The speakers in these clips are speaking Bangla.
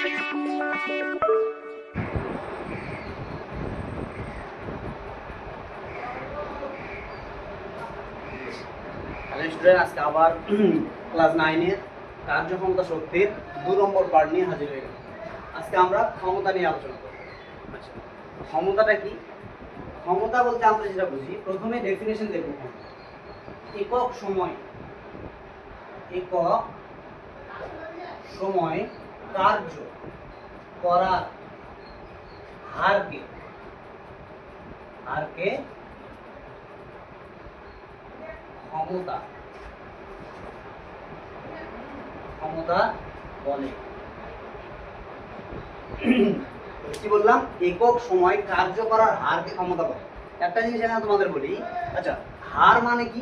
স্টুডেন্ট আজকে আবার ক্লাস 9 এর কার্যক্ষমতা শক্তির 2 নম্বর পার্ট নিয়ে হাজির হয়ে গেলাম। আজকে আমরা ক্ষমতা নিয়ে আলোচনা করব। আচ্ছা, ক্ষমতাটা কি? ক্ষমতা বলতে আমরা যেটা বুঝি, প্রথমে ডেফিনেশন দেখব। একক সময় কার্য করার হারকে ক্ষমতা বলে। কি বললাম? একক সময় কার্য করার হারকে ক্ষমতা বলে। একটা জিনিস এখানে তোমাদের বলি। আচ্ছা, হার মানে কি?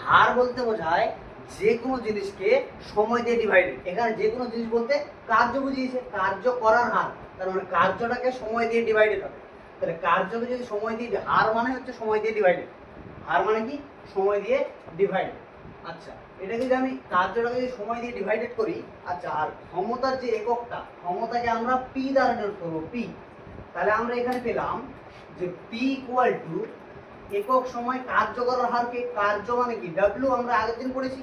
হার বলতে বোঝায় যে কোনো জিনিসকে সময় দিয়ে ডিভাইডেড। এখানে যে কোনো জিনিস বলতে কার্য বুঝিয়েছে, কার্য করার হার, তার মানে কার্যটাকে সময় দিয়ে ডিভাইডেড হবে। তাহলে কার্যকে যদি সময় দিয়ে, হার মানে হচ্ছে সময় দিয়ে ডিভাইডেড। হার মানে কি? সময় দিয়ে ডিভাইডেড। আচ্ছা, এটা যদি আমি কার্যটাকে যদি সময় দিয়ে ডিভাইডেড করি, আচ্ছা, আর ক্ষমতার যে এককটা, ক্ষমতাকে আমরা পি দ্বারা ডিনোট করব, পি। তাহলে আমরা এখানে পেলাম যে পি ইকুয়াল টু একক সময় কার্য করার হারকে, কার্য মানে কি ডাব্লিউ, আমরা আগের দিন পড়েছি,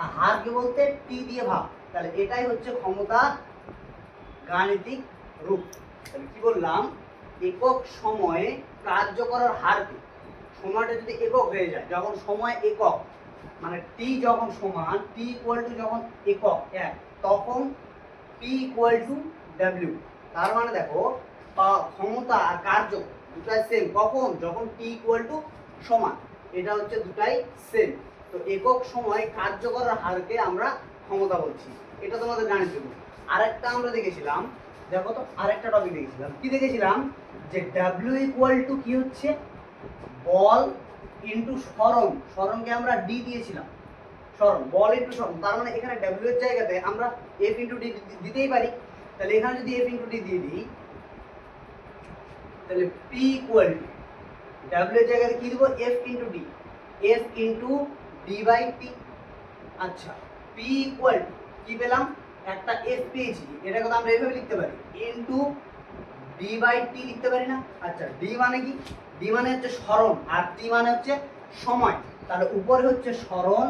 আর হারকে বলতে টি দিয়ে ভাগ। তাহলে এটাই হচ্ছে ক্ষমতার গাণিতিক রূপ। তাহলে কি বললাম? একক সময়ে কার্য করার হারকে, সময়টা যদি একক হয়ে যায়, যখন সময় একক মানে টি যখন সমান, টি ইকুয়াল টু যখন একক এক, তখন পি ইকুয়াল টু ডাব্লিউ। তার মানে দেখো, ক্ষমতা আর কার্য দুটাই সেম। কখন? যখন টি ইকুয়াল টু সমান। এটা হচ্ছে দুটাই সেম। তো একক সময় কার্য করার হারকে আমরা ক্ষমতা বলছি। এটা তোমাদের জানিয়ে দেবো। আরেকটা আমরা দেখেছিলাম, দেখো তো, আরেকটা টপিক দেখেছিলাম। কি দেখেছিলাম? যে ডাব্লিউ ইকুয়াল টু কি হচ্ছে? বল ইন্টু সরণ। সরণকে আমরা ডি দিয়েছিলাম। সরণ, বল ইন্টু সরণ। তার মানে এখানে ডাব্লিউ এর জায়গাতে আমরা এফ ইন্টু ডি দিতেই পারি। তাহলে এখানে যদি এফ ইন্টু ডি দিয়ে দিই, তাহলে পি ইকুয়াল টু ডাব্লিউ এর জায়গাতে কি দিব? F into d, F into d by t. আচ্ছা, পি ইকুয়াল টু কি পেলাম? একটা এফ পেয়েছি, এটাকে তো আমরা এভাবে লিখতে পারি, ইন্টু ডি বাই টি লিখতে পারি না? আচ্ছা, ডি মানে কি? ডি মানে হচ্ছে সরণ, আর টি মানে হচ্ছে সময়। তাহলে উপরে হচ্ছে সরণ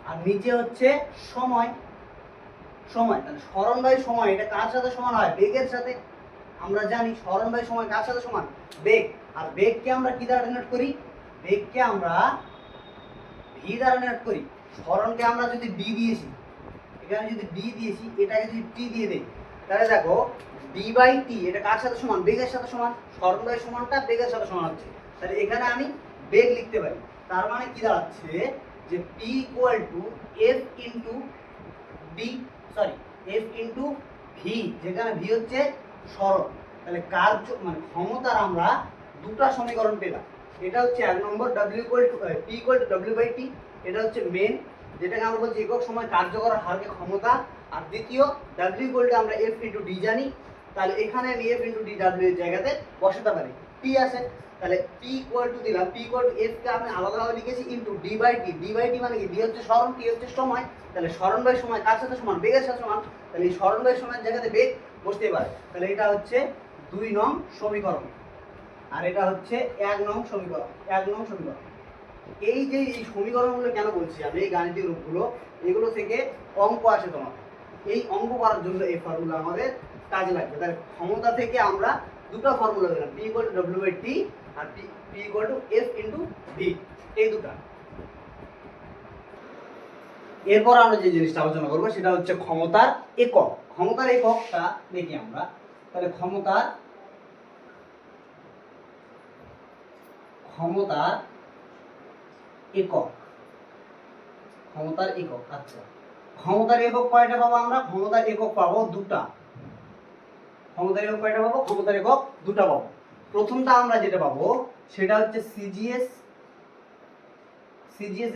আর নিচে হচ্ছে সময়। তাহলে সরণ বাই সময়, এটা কার সাথে সমান হয়? বেগের সাথে। আমরা জানি সরণ বাই সময় কার সাথে সমান? বেগ। আর বেগকে আমরা কি দ্বারা ডিনোট করি? বেগকে আমরা ভি দ্বারা ডিনোট করি। সরণকে আমরা যদি ডি দিয়েছি, এখানে যদি ডি দিয়েছি, এটাকে যদি টি দিয়ে দেই, তাহলে দেখো ডি বাই টি এটা কার সাথে সমান? বেগের সাথে সমান। সরণ বাই সমানটা বেগের সাথে সমান হচ্ছে। তাহলে এখানে আমি বেগ লিখতে পারি। তার মানে কি দাঁড়াচ্ছে? যে P equal to F into D, sorry, F into V, যেখানে ভি হচ্ছে সরণ। তাহলে কার্য মানে ক্ষমতার আমরা দুটো সমীকরণ পেলাম। এটা হচ্ছে এক নম্বর, W equal to P equal to W by t, এটা হচ্ছে মেন, যেটাকে আমরা বলছি একক সময় কার্য করার হারকে ক্ষমতা। আর দ্বিতীয়, ডাব্লিউ ইকুয়াল টু আমরা এফ ইন্টু ডি জানি। তাহলে এখানে আমি এফ ইন্টু ডি ডাব্লিউ এর জায়গাতে বসাতে পারি, টি আছে। তাহলে পি ইকুয়াল টু দিলাম, পি ইকুয়াল টু এফ কে আমি আলাদাভাবে লিখেছি into d by t. D by t মানে কি? ডি হচ্ছে সরণ, টি হচ্ছে সময়। তাহলে সরণ বাই সময় কার সাথে সমান? বেগের সাথে সমান। তাহলে এই সরণ বাই সময়ের জায়গাতে বেগ বসতে পারে। তাহলে এটা হচ্ছে 2 নং সমীকরণ, আর এটা হচ্ছে 1 নং সমীকরণ। এই যে এই সমীকরণগুলো কেন বলছি আমি, এই গাণিতিক রূপগুলো, এগুলো থেকে অঙ্ক আসে তোমার। এই অঙ্ক করার জন্য এই ফর্মুলা আমাদের কাজে লাগবে। তাহলে ক্ষমতা থেকে আমরা দুটো ফর্মুলা দিলাম, P equal to W by T আর P equal to F into V, এই দুটা। এরপর আমরা যে জিনিসটা আলোচনা করবো সেটা হচ্ছে ক্ষমতার একক। ক্ষমতার এককটা দেখি আমরা। তাহলে ক্ষমতার একক, আচ্ছা, ক্ষমতার একক কয়টা পাবো আমরা? ক্ষমতার একক পাবো দুটা। ক্ষমতার একক কয়টা পাবো? ক্ষমতার একক দুটা পাবো। প্রথমটা আমরা যেটা পাবো সেটা হচ্ছে সিজিএস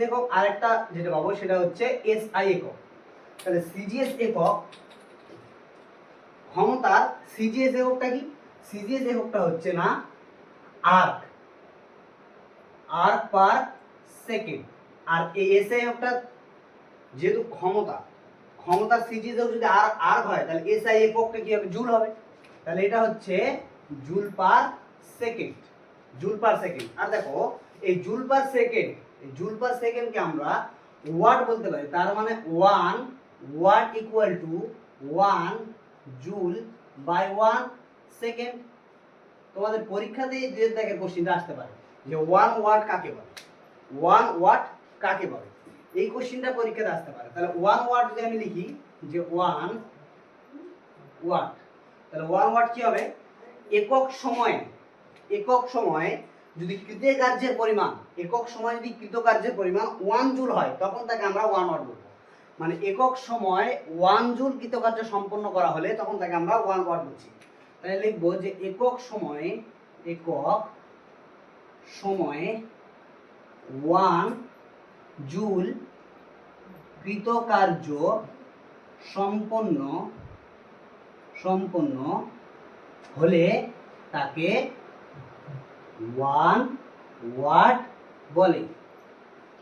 একক, আর একটা যেটা পাবো সেটা হচ্ছে এসআই একক। তাহলে সিজিএস একক, ক্ষমতার সিজিএস এককটা কি? সিজিএস এককটা হচ্ছে না আর্ক পার সেকেন্ড। আর এই এসআই এককটা যেহেতু ক্ষমতা ক্ষমতার সিজি যদি আর আর হয় তাহলে এসআই এককটা কি হবে, জুল হবে। তাহলে এটা হচ্ছে joule per second, joule per second. আর দেখো এই জুল পার সেকেন্ড, এই জুল পার সেকেন্ডকে আমরা ওয়াট বলতে পারি। তার মানে 1 watt equal to 1 joule by 1 second. তোমাদের পরীক্ষাতে এই দুই দাগের কোশ্চেনটা আসতে পারে যে 1 ওয়াট কাকে বলে, 1 ওয়াট কাকে বলে, এই কোশ্চেনটা পরীক্ষাতে আসতে পারে। তাহলে 1 ওয়াট যদি আমি লিখি যে 1 ওয়াট, তাহলে 1 ওয়াট কি হবে, একক সময়ে, একক সময়ে যদি কৃতকার্যের পরিমাণ, একক সময়ে যদি কৃতকার্যের পরিমাণ 1 জুল হয় তখন তাকে আমরা 1 ওয়াট বলবো। মানে একক সময় 1 জুল কৃতকার্য সম্পন্ন করা হলে তখন তাকে আমরা 1 ওয়াট বলছি। তাহলে লিখবো যে একক সময়ে, একক সময়ে 1 জুল কৃতকার্য সম্পন্ন সম্পন্ন হলে তাকে 1 ওয়াট বলে।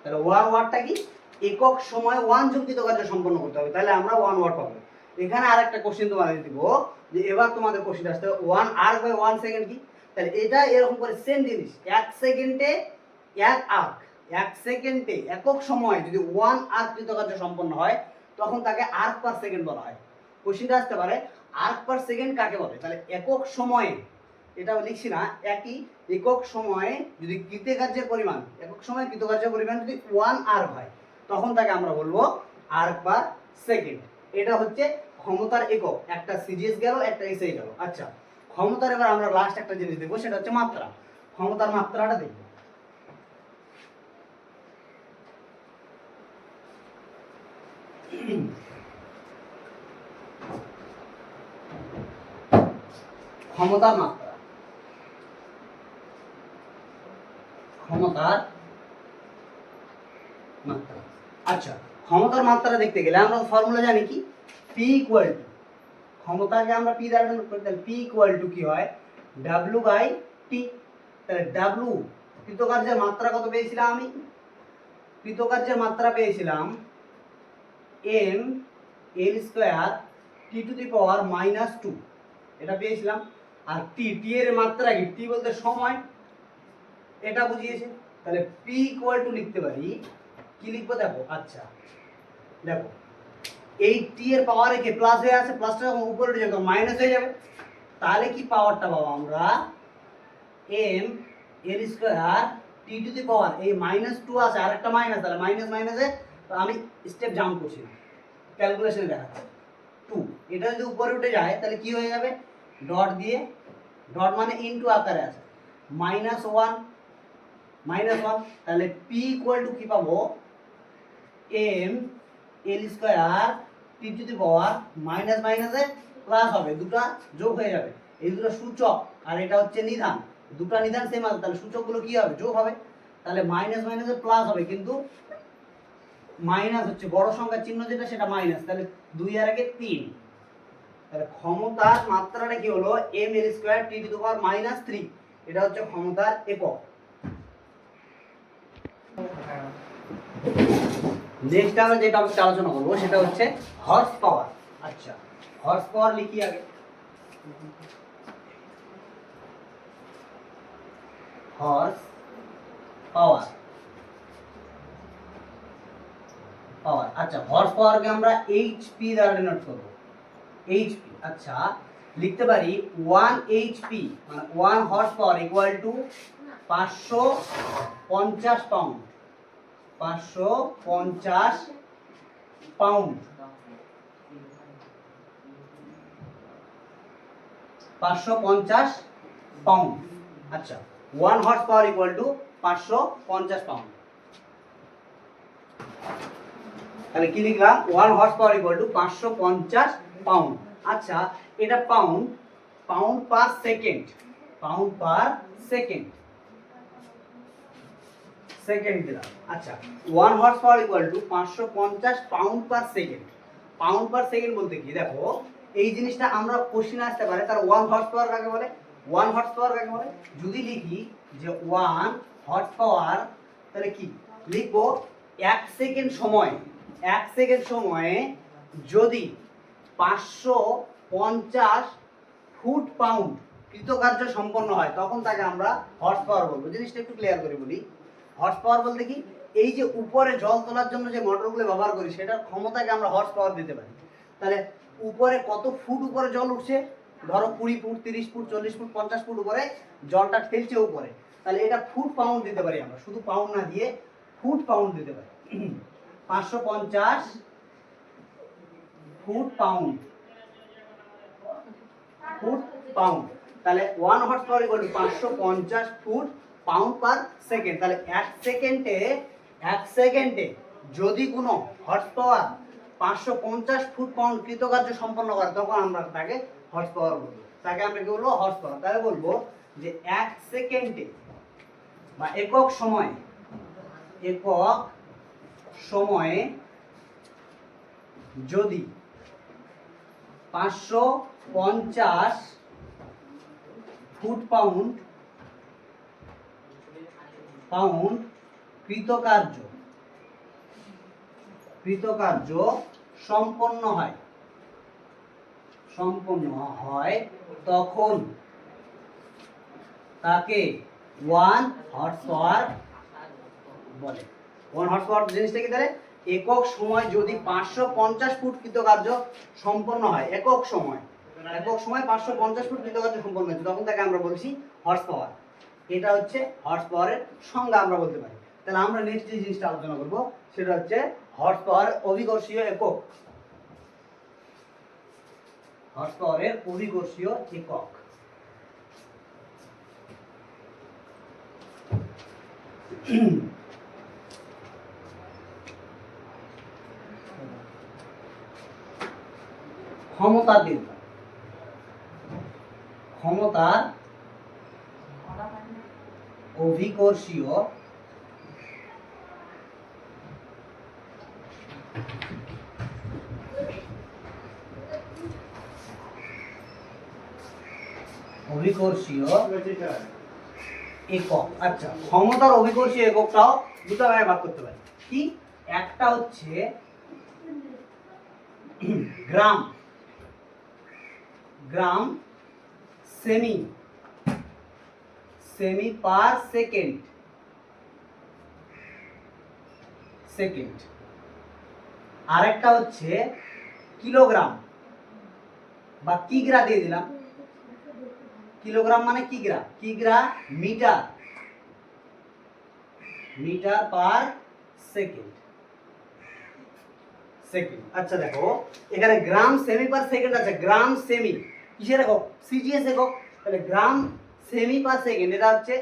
তাহলে 1 ওয়াটটা কি, একক সময় 1 জুল কৃতকার্য সম্পন্ন করতে হবে, তাহলে আমরা 1 ওয়াট পাবো। এখানে আরেকটা কোশ্চেন তোমাদের দিব যে এবার তোমাদের কোশ্চেন আসতে হবে 1 আর্ক বাই 1 সেকেন্ড কি। তাহলে এটা এরকম করে সেম জিনিস, 1 সেকেন্ডে 1 আর্ক, 1 সেকেন্ডে একক সময় যদি 1 আর্ক কৃতকার্য সম্পন্ন হয় তখন তাকে আর্ক পার সেকেন্ড বলা হয়। কোশ্চেনটা আসতে পারে আর্ক পার সেকেন্ড কাকে বলে। তাহলে একক সময়ে, এটা লিখছি না, একই একক সময়ে যদি কৃতকার্যের পরিমাণ, একক সময়ে কৃতকার্যের পরিমাণ যদি 1 আর্ক হয় তখন তাকে আমরা বলবো আর্ক পার সেকেন্ড। এটা হচ্ছে ক্ষমতার একক, একটা সিজিএস গেল, একটা এসআই গেল। আচ্ছা, ক্ষমতার এবার আমরা লাস্ট একটা জিনিস দেখবো, সেটা হচ্ছে মাত্রা। ক্ষমতার মাত্রাটা দেখব। ক্ষমতার মাত্রা, ক্ষমতার মাত্রা। আচ্ছা, ক্ষমতার মাত্রা দেখতে গেলে আমরা ফর্মুলা জানি কি, পি ইকুয়াল টু, ক্ষমতাকে আমরা পি দ্বারা ডিনোট করি, তাহলে পি ইকুয়াল টু কি হয়, ডাব্লিউ বাই টি। তাহলে ডাব্লিউ কৃতকার্যের মাত্রা কত পেয়েছিলাম আমি, কৃতকার্যের মাত্রা পেয়েছিলাম M L square T to the power -2, এটা পেয়েছিলাম। আর টি, টি এর মাত্রা কি, টি বলতে সময়, এটা বুঝিয়েছে। তাহলে পি ইকুয়াল টু লিখতে পারি, কি লিখবো দেখো, আচ্ছা দেখো এই টি এর পাওয়ার রেখে প্লাস হয়ে আছে, প্লাসটা যখন উপরে উঠে যাবে মাইনাস হয়ে যাবে, তাহলে কি পাওয়ারটা পাবো আমরা, M L square T to the power, এই -2 আছে আর একটা মাইনাস, তাহলে মাইনাস মাইনাসে আমি স্টেপ জাম্প করছি, ক্যালকুলেশনে দেখাচ্ছি 2, এটা যদি উপরে উঠে যায় তাহলে কি হয়ে যাবে, ডট দিয়ে, ডট মানে ইনটু আকারে আছে, -1 -1, তাহলে পি ইকুয়াল টু কি পাবো, M L square T to the power minus মাইনাসে প্লাস হবে, দুটা যোগ হয়ে যাবে, এই দুটো সূচক আর এটা হচ্ছে নিধান, দুটো নিধান সেম আছে, তাহলে সূচকগুলো কি হবে, যোগ হবে। তাহলে মাইনাস মাইনাসে প্লাস হবে, কিন্তু মাইনাস হচ্ছে বড় সংখ্যার চিহ্ন যেটা সেটা মাইনাস, তাহলে 2 আর 1 3। তাহলে ক্ষমতার মাত্রাটা কি হলো, M L square T to the power -3, এটা হচ্ছে ক্ষমতার একক। নেক্সট আমরা যে টপিকটা আলোচনা করবো সেটা হচ্ছে হর্স পাওয়ার। আচ্ছা, হর্স পাওয়ার লিখি আগে, হর্স পাওয়ার, পাওয়ার। আচ্ছা, হর্স পাওয়ারকে আমরা এইচপি দ্বারা ডিনোট করব, এইচপি। আচ্ছা, লিখতে পারি 1 এইচপি মানে 1 horse power equal to 550 pound, 550 pound, 550 pound. আচ্ছা, 1 horse power equal to 550 pound. তাহলে কি লিখলাম, 1 horse power equal to 550 pound. আচ্ছা, এটা pound, pound per second, pound per second, second দিলাম। আচ্ছা, 1 horse power equal to 550 pound per second. Pound per second বলতে কি, দেখো এই জিনিসটা আমরা কোশ্চেনে আসতে পারে, তার 1 হর্স পাওয়ার কাকে বলে, 1 হর্স পাওয়ার কাকে বলে, যদি লিখি যে 1 হর্স পাওয়ার, তাহলে কি লিখবো, 1 সেকেন্ড সময়, 1 সেকেন্ড সময়ে যদি 550 ফুট পাউন্ড কৃতকার্য সম্পন্ন হয় তখন তাকে আমরা হর্স পাওয়ার বলবো। জিনিসটা একটু ক্লিয়ার করে বলি। হর্স পাওয়ার বলতে কি, এই যে উপরে জল তোলার জন্য যে মোটরগুলো ব্যবহার করি সেটার ক্ষমতাকে আমরা হর্স পাওয়ার দিতে পারি। তাহলে উপরে কত ফুট উপরে জল উঠছে, ধরো 20 ফুট, 30 ফুট, 40 ফুট, 50 ফুট উপরে জলটা ঠেলছে উপরে, তাহলে এটা ফুট পাউন্ড দিতে পারি আমরা, শুধু পাউন্ড না দিয়ে ফুট পাউন্ড দিতে পারি। 550 ফুট পাউন্ড, ফুট পাউন্ড, তাহলে 1 horse power equal to 550 foot pound per second. তাহলে এক সেকেন্ডে যদি কোনো হর্স পাওয়ার 550 ফুট পাউন্ড কৃতকার্য সম্পন্ন করে তখন আমরা তাকে হর্স পাওয়ার বলবো। তাকে আমরা কি বলবো? Horse power. তাহলে বলবো যে এক সেকেন্ডে বা একক সময়ে যদি 550 ফুট পাউন্ড কৃতকার্য সম্পন্ন হয় তখন তাকে 1 হর্স পাওয়ার বলে। 1 হর্স পাওয়ার জিনিসটা কি? তাহলে একক সময় যদি 550 ফুট কৃতকার্য সম্পন্ন হয়, একক সময় 550 ফুট কৃতকার্য সম্পন্ন হচ্ছে তখন তাকে আমরা বলছি হর্স পাওয়ার। এটা হচ্ছে হর্স পাওয়ারের সংজ্ঞা আমরা বলতে পারি। তাহলে আমরা নেক্সট যে জিনিসটা আলোচনা করব সেটা হচ্ছে হর্স পাওয়ার অভিকর্ষীয় একক। হর্স পাওয়ারের অভিকর্ষীয় একক। ক্ষমতার অভিকর্ষীয় একক। আচ্ছা, ক্ষমতার অভিকর্ষীয় এককটাও দুটো ভাগে ভাগ করতে পারি। কি? একটা হচ্ছে গ্রাম সেমি পার সেকেন্ড। আরেকটা হচ্ছে কিলোগ্রাম বা কিগ্রা দিয়ে দিলাম। কিলোগ্রাম মানে কিগ্রা মিটার পার সেকেন্ড। আচ্ছা দেখো, এখানে গ্রাম সেমি পার সেকেন্ড আছে। গ্রাম সেমি কিসের একক? সিজিএস একক। তাহলে গ্রাম সেমি পার সেকেন্ড এটা হচ্ছে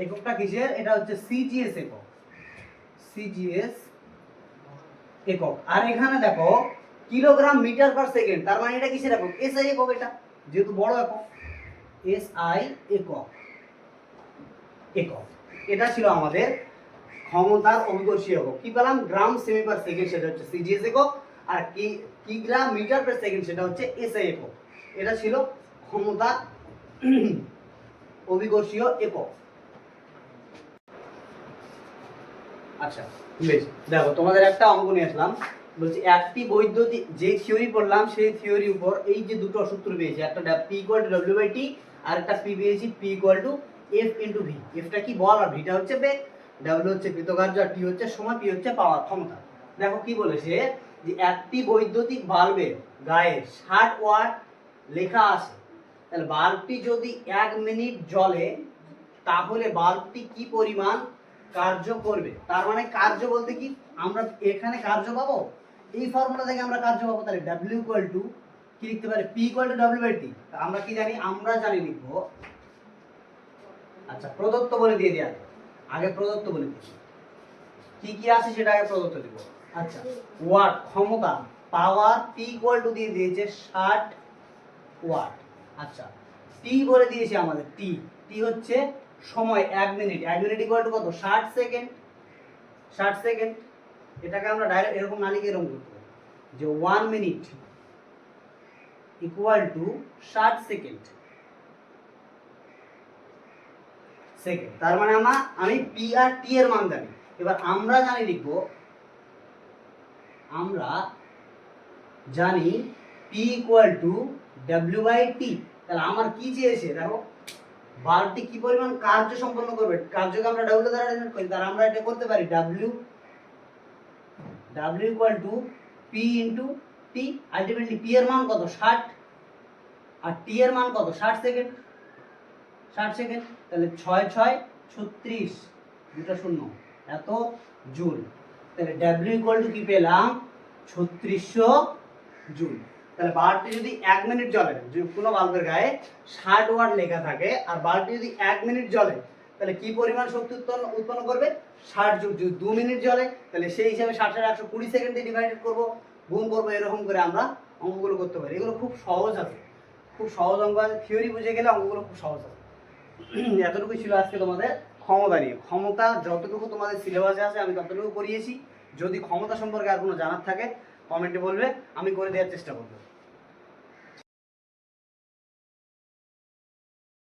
এককটা কিসের? এটা হচ্ছে সিজিএস একক। আর এখানে দেখো কিলোগ্রাম মিটার পার সেকেন্ড, তার মানে এটা কিসের একক? এসআই একক। এটা যেহেতু বড় একক, এসআই একক। এটা ছিল আমাদের ক্ষমতার অভিকর্ষীয় একক। কি পেলাম? গ্রাম সেমি পার সেকেন্ড, সেটা হচ্ছে সিজিএস একক। আর কিগ্রা মিটার পার সেকেন্ড সেটা হচ্ছে এসআই একক। এটা ছিল ক্ষমতার অভিকর্ষীয় একক। আচ্ছা বেশ, দেখো তোমাদের একটা অঙ্ক নিয়ে আসলাম। বলছি একটি বৈদ্যুতিক, যে থিওরি পড়লাম সেই থিওরির উপর এই যে দুটো সূত্র পেয়েছি, একটা P = W/T আর একটা P পেয়েছি P = F × V। এফটা কি বল আর ভিটা হচ্ছে বেগ, W হচ্ছে কৃতকার্য আর T হচ্ছে সময়, P হচ্ছে পাওয়ার, ক্ষমতা। দেখো কি বলেছে যে একটি বৈদ্যুতিক বাল্বের গায়ে 60 ওয়াট লেখা আছে। তাহলে বাল্বটি যদি 1 মিনিট জ্বলে তাহলে বাল্বটি কি পরিমাণ কার্য করবে? তার মানে কার্য বলতে কি, আমরা এখানে কার্য পাবো, এই ফর্মুলা থেকে আমরা কার্য পাবো। তাহলে W = কি লিখতে পারি? P = W/T। আমরা কি জানি? আমরা জানি লিখবো, আচ্ছা প্রদত্ত বলে দিয়ে দিই। আগে প্রদত্ত বলে দিই, কি কি আছে সেটা আগে প্রদত্ত দিব। আচ্ছা, ওয়াট ক্ষমতা, পাওয়ার P = দিয়ে দিয়েছে 60 ওয়াট। আচ্ছা, T বলে দিয়েছে আমাদের, T হচ্ছে সময় 1 মিনিট। 1 মিনিট = কত? 60 সেকেন্ড। এটাকে আমরা ডাইরেক্ট এরকম না লিখে এরকম করতে পারি যে 1 মিনিট = 60 সেকেন্ড। তার মানে আমি P আর T এর মান জানি। এবার আমরা জানি লিখবো, আমরা জানি P equal to W by T. তাহলে আমার কি চেয়েছে দেখো, বাল্বটি কি পরিমাণ কার্য সম্পন্ন করবে, কার্যকে আমরা ডাব্লিউ দ্বারা ডিনোট করি, তাহলে আমরা এটা করতে পারি W equal to P into T. Ultimately P এর মান কত 60 আর টি এর মান কত 60 সেকেন্ড, 60 সেকেন্ড। তাহলে 6 6 36 দুটো শূন্য এত জুল। তাহলে ডাব্লিউ ইকুয়াল টু কি পেলাম 3600 জুল। তাহলে বাল্বটি যদি 1 মিনিট জ্বলে, কোনো বাল্বের গায়ে 60 ওয়াট লেখা থাকে আর বাল্বটি যদি 1 মিনিট জ্বলে তাহলে কি পরিমাণ শক্তি উৎপন্ন করবে 60 জুল। যদি 2 মিনিট জ্বলে তাহলে সেই হিসাবে 60 এর 120 সেকেন্ডে ডিভাইডেড করব, গুণ করব, এরকম করে আমরা অঙ্কগুলো করতে পারি। এগুলো খুব সহজ আছে, খুব সহজ অঙ্ক আছে, থিওরি বুঝে গেলে অঙ্কগুলো খুব সহজ আছে। এতটুকুই ছিল আজকে তোমাদের ক্ষমতা নিয়ে। ক্ষমতা যতটুকু তোমাদের সিলেবাসে আছে আমি ততটুকু করিয়েছি। যদি ক্ষমতা সম্পর্কে আর কোনো জানার থাকে কমেন্টে বলবে, আমি করে দেওয়ার চেষ্টা করবো।